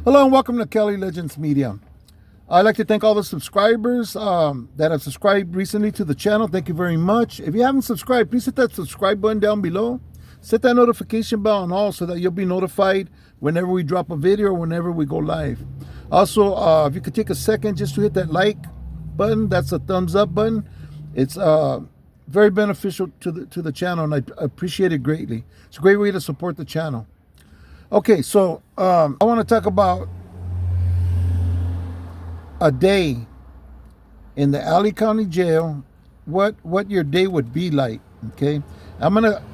Hello and welcome to Kelly Legends Media. I'd like to thank all the subscribers that have subscribed recently to the channel. Thank you very much. If you haven't subscribed, please hit that subscribe button down below. Set that notification bell on all so that you'll be notified whenever we drop a video or whenever we go live. Also, if you could take a second just to hit that like button, that's a thumbs up button. It's very beneficial to the channel, and I appreciate it greatly. It's a great way to support the channel. Okay, so I want to talk about a day in the LA County Jail, what your day would be like. Okay,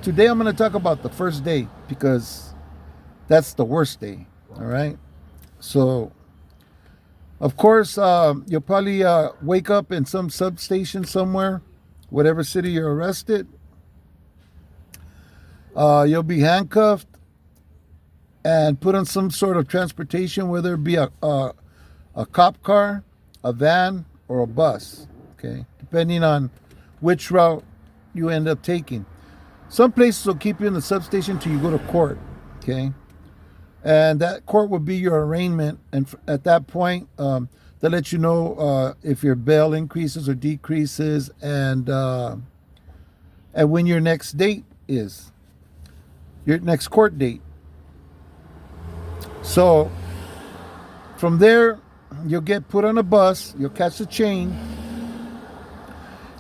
today I'm gonna talk about the first day because that's the worst day. All right, so of course you'll probably wake up in some substation somewhere, whatever city you're arrested. You'll be handcuffed and put on some sort of transportation, whether it be a cop car, a van, or a bus, okay, depending on which route you end up taking. Some places will keep you in the substation till you go to court, okay, and that court will be your arraignment, and at that point they'll let you know if your bail increases or decreases, and when your next date is, your next court date. So from there, you'll get put on a bus, you'll catch the chain.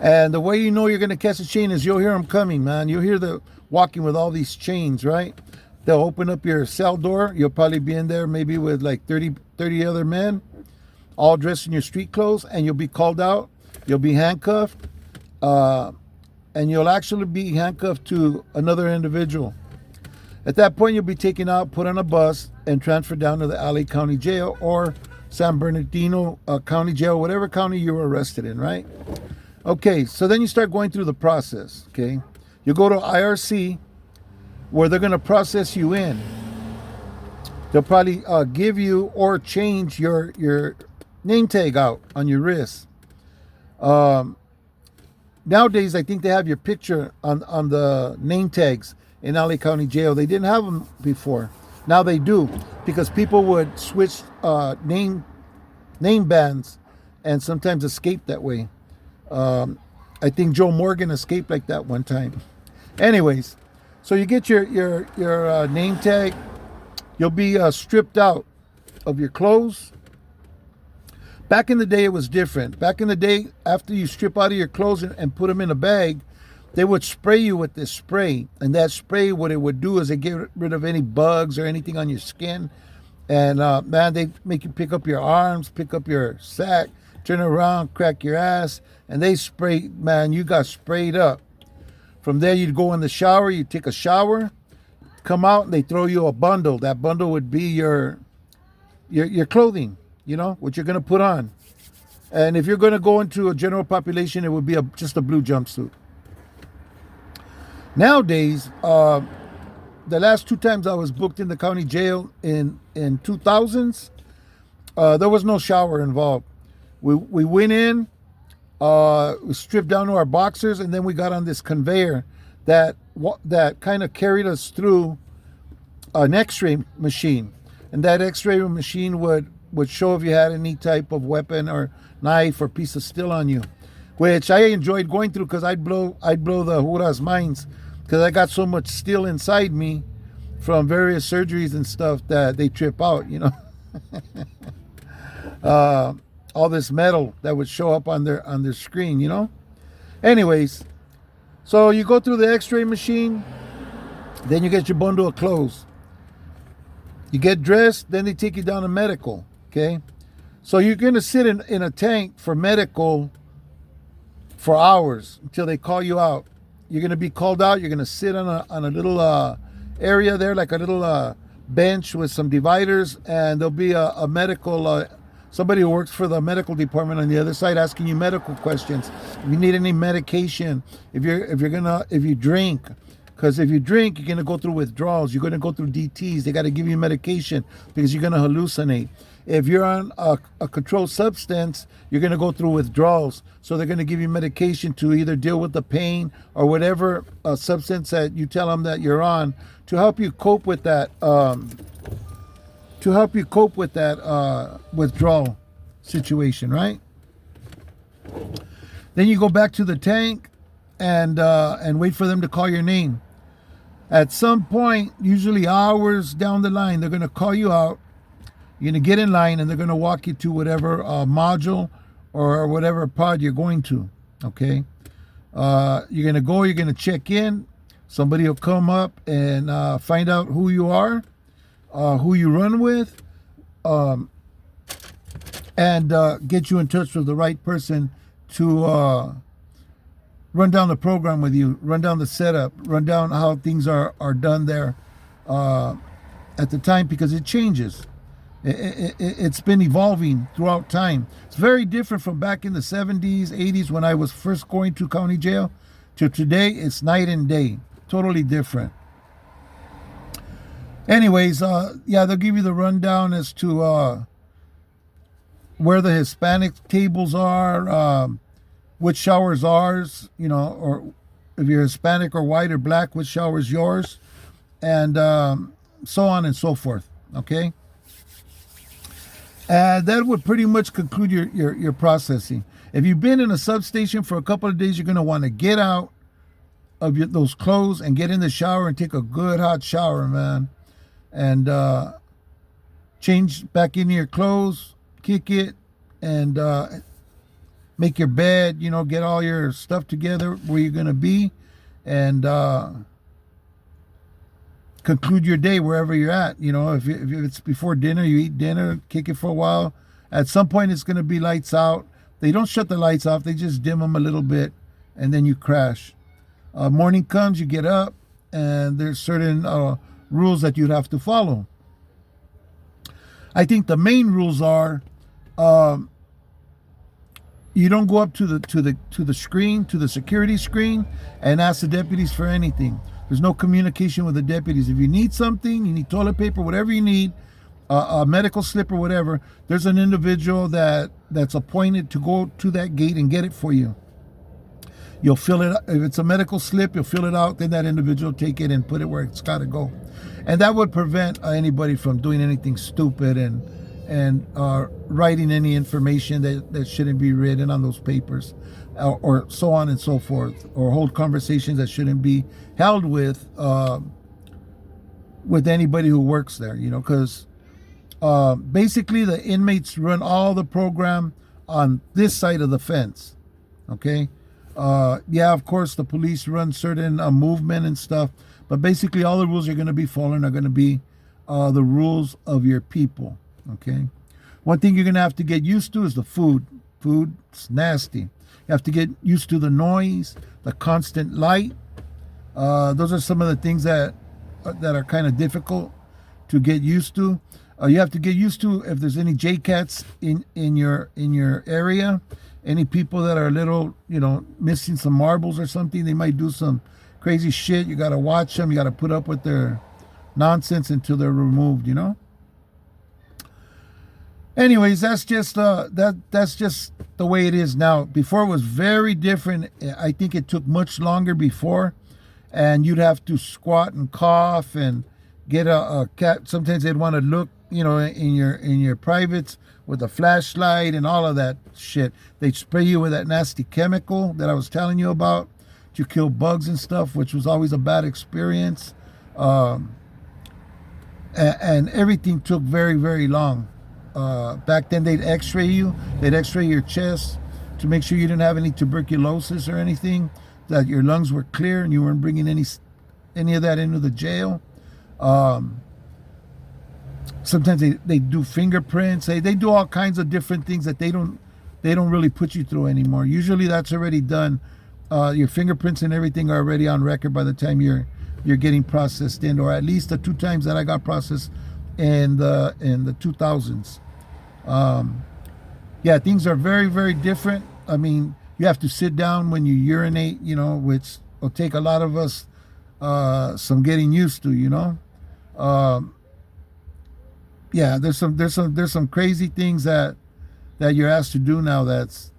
And the way you know you're going to catch the chain is you'll hear them coming, man. You'll hear the walking with all these chains, right? They'll open up your cell door. You'll probably be in there maybe with like 30 other men, all dressed in your street clothes, and you'll be called out. You'll be handcuffed, and you'll actually be handcuffed to another individual. At that point, you'll be taken out, put on a bus, and transferred down to the LA County Jail or San Bernardino County Jail, whatever county you were arrested in, right? Okay, so then you start going through the process, okay? You go to IRC, where they're going to process you in. They'll probably give you or change your name tag out on your wrist. Nowadays, I think they have your picture on the name tags in LA County Jail. They didn't have them before. Now they do, because people would switch name bands and sometimes escape that way. I think Joe Morgan escaped like that one time. Anyways, so you get your name tag. You'll be stripped out of your clothes. Back in the day, it was different. Back in the day, after you strip out of your clothes and put them in a bag, they would spray you with this spray. And that spray, what it would do is it get rid of any bugs or anything on your skin. And man, they make you pick up your arms, pick up your sack, turn around, crack your ass, and they spray, man, you got sprayed up. From there, you'd go in the shower, you take a shower, come out, and they throw you a bundle. That bundle would be your clothing, you know, what you're gonna put on. And if you're gonna go into a general population, it would be just a blue jumpsuit. Nowadays, the last two times I was booked in the county jail in 2000s, there was no shower involved. We went in, we stripped down to our boxers, and then we got on this conveyor that kind of carried us through an X-ray machine, and that X-ray machine would show if you had any type of weapon or knife or piece of steel on you, which I enjoyed going through because I'd blow the HOURS minds, because I got so much steel inside me from various surgeries and stuff that they trip out, you know. All this metal that would show up on their screen, you know. Anyways, so you go through the X-ray machine, then you get your bundle of clothes. You get dressed, then they take you down to medical, okay? So you're gonna sit in a tank for medical for hours until they call you out. You're gonna be called out. You're gonna sit on a little area there, like a little bench with some dividers, and there'll be a medical somebody who works for the medical department on the other side asking you medical questions. If you need any medication, if you drink, because if you drink, you're gonna go through withdrawals. You're gonna go through DTs. They got to give you medication because you're gonna hallucinate. If you're on a controlled substance, you're going to go through withdrawals. So they're going to give you medication to either deal with the pain or whatever substance that you tell them that you're on to help you cope with that to help you cope with that withdrawal situation, right? Then you go back to the tank and wait for them to call your name. At some point, usually hours down the line, they're going to call you out. You're going to get in line, and they're going to walk you to whatever module or whatever pod you're going to, okay? You're going to go, you're going to check in. Somebody will come up and find out who you are, who you run with, and get you in touch with the right person to run down the program with you, run down the setup, run down how things are done there at the time, because it changes. It's been evolving throughout time. It's very different from back in the 70s, 80s when I was first going to county jail to today. It's night and day, totally different. Anyways, yeah, they'll give you the rundown as to where the Hispanic tables are, which shower is ours, you know, or if you're Hispanic or white or black, which shower is yours, and so on and so forth, okay? And that would pretty much conclude your processing. If you've been in a substation for a couple of days, you're going to want to get out of those clothes and get in the shower and take a good hot shower, man. And change back into your clothes, kick it, and make your bed, you know, get all your stuff together where you're going to be, and conclude your day wherever you're at. You know, if it's before dinner, you eat dinner, kick it for a while. At some point, it's going to be lights out. They don't shut the lights off. They just dim them a little bit, and then you crash. Morning comes, you get up, and there's certain rules that you'd have to follow. I think the main rules are you don't go up to the screen, to the security screen, and ask the deputies for anything. There's no communication with the deputies. If you need something, you need toilet paper, whatever you need, a medical slip or whatever, there's an individual that's appointed to go to that gate and get it for you. You'll fill it. If it's a medical slip, you'll fill it out. Then that individual will take it and put it where it's got to go. And that would prevent anybody from doing anything stupid and writing any information that shouldn't be written on those papers, or so on and so forth, or hold conversations that shouldn't be held with anybody who works there, you know, because basically the inmates run all the program on this side of the fence, okay? Yeah, of course, the police run certain movement and stuff, but basically all the rules you're going to be following are going to be the rules of your people, okay? One thing you're going to have to get used to is the food. Food's nasty. You have to get used to the noise, the constant light. Those are some of the things that are kind of difficult to get used to. You have to get used to if there's any JCATs in your area, any people that are a little, you know, missing some marbles or something. They might do some crazy shit. You got to watch them. You got to put up with their nonsense until they're removed, you know? Anyways, that's just that's just the way it is now. Before it was very different. I think it took much longer before, and you'd have to squat and cough and get a cat. Sometimes they'd want to look, you know, in your privates with a flashlight and all of that shit. They'd spray you with that nasty chemical that I was telling you about to kill bugs and stuff, which was always a bad experience. And everything took very, very long. Back then they'd x-ray you. They'd x-ray your chest to make sure you didn't have any tuberculosis or anything, that your lungs were clear and you weren't bringing any of that into the jail. Sometimes they do fingerprints. They do all kinds of different things that they don't really put you through anymore. Usually that's already done. Your fingerprints and everything are already on record by the time you're getting processed in, or at least the 2 times that I got processed in the 2000s. Yeah, things are very, very different. I mean, you have to sit down when you urinate, you know, which will take a lot of us some getting used to, you know. Yeah, there's some crazy things that you're asked to do now that's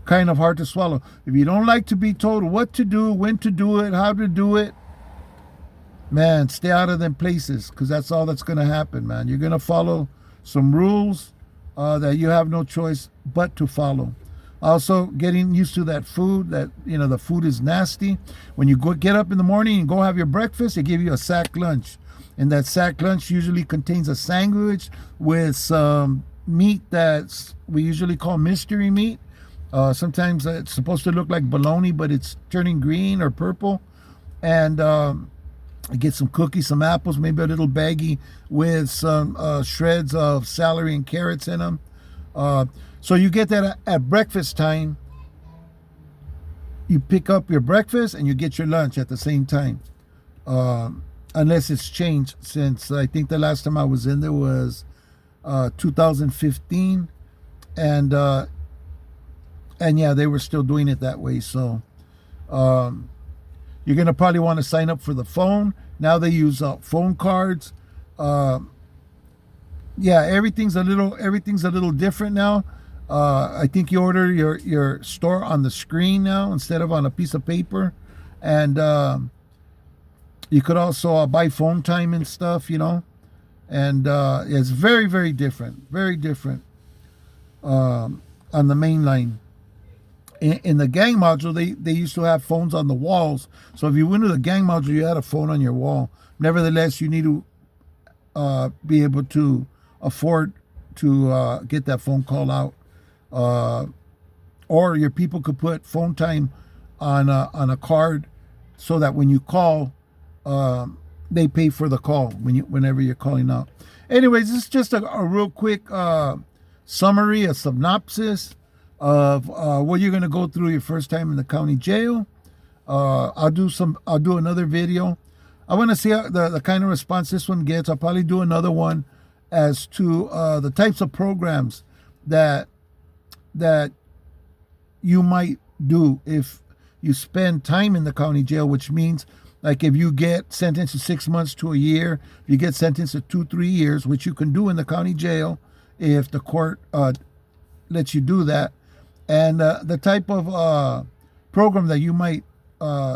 kind of hard to swallow. If you don't like to be told what to do, when to do it, how to do it, man, stay out of them places, because that's all that's going to happen, man. You're going to follow some rules that you have no choice but to follow. Also, getting used to that food, that, you know, the food is nasty. When you get up in the morning and go have your breakfast, they give you a sack lunch. And that sack lunch usually contains a sandwich with some meat that we usually call mystery meat. Sometimes it's supposed to look like bologna, but it's turning green or purple. And get some cookies, some apples, maybe a little baggie with some shreds of celery and carrots in them. So you get that at breakfast time. You pick up your breakfast and you get your lunch at the same time. Unless it's changed, since I think the last time I was in there was 2015. And yeah, they were still doing it that way. So you're going to probably want to sign up for the phone. Now they use phone cards. Yeah, everything's a little different now. I think you order your store on the screen now instead of on a piece of paper. And you could also buy phone time and stuff, you know. And it's very, very different. Very different on the main line. In the gang module, they used to have phones on the walls. So if you went to the gang module, you had a phone on your wall. Nevertheless, you need to be able to afford to get that phone call out. Or your people could put phone time on a card, so that when you call, they pay for the call whenever you're calling out. Anyways, this is just a real quick summary, a synopsis of what you're going to go through your first time in the county jail. I'll do another video. I want to see how the kind of response this one gets. I'll probably do another one as to the types of programs that you might do if you spend time in the county jail, which means, like, if you get sentenced to 6 months to a year, if you get sentenced to 2-3 years, which you can do in the county jail if the court lets you do that. And the type of program that you might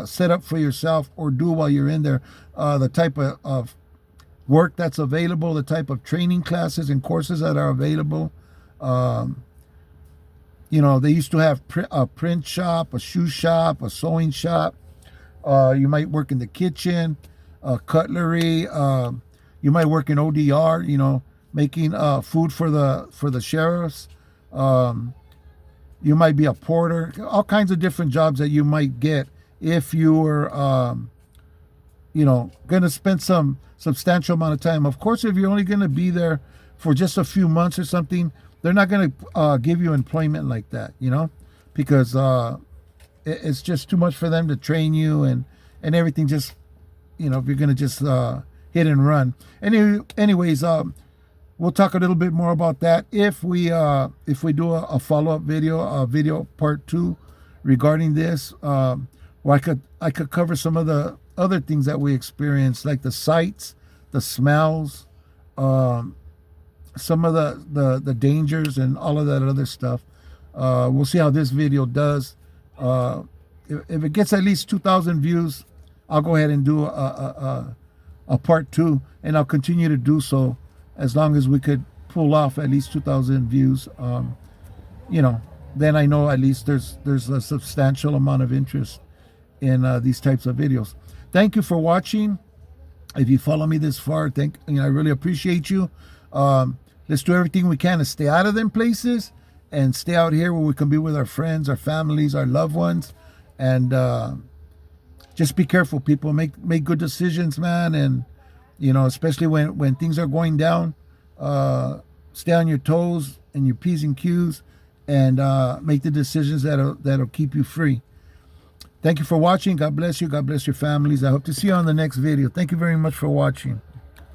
set up for yourself or do while you're in there, the type of work that's available, the type of training classes and courses that are available. You know, they used to have a print shop, a shoe shop, a sewing shop. You might work in the kitchen, cutlery. You might work in ODR, you know, making food for the sheriffs. You might be a porter. All kinds of different jobs that you might get if you were, you know, going to spend some substantial amount of time. Of course, if you're only going to be there for just a few months or something, they're not going to give you employment like that, you know, because it's just too much for them to train you and everything. Just, you know, if you're going to just hit and run. Anyways, we'll talk a little bit more about that if we do a follow-up video, part 2 regarding this. Or I could cover some of the other things that we experienced, like the sights, the smells, some of the dangers and all of that other stuff. We'll see how this video does. If it gets at least 2,000 views, I'll go ahead and do a part 2, and I'll continue to do so as long as we could pull off at least 2,000 views. You know, then I know at least there's a substantial amount of interest in these types of videos. Thank you for watching. If you follow me this far, I really appreciate you. Let's do everything we can to stay out of them places and stay out here where we can be with our friends, our families, our loved ones. And just be careful, people. Make good decisions, man. And, you know, especially when things are going down, stay on your toes and your P's and Q's, and make the decisions that'll keep you free. Thank you for watching. God bless you. God bless your families. I hope to see you on the next video. Thank you very much for watching.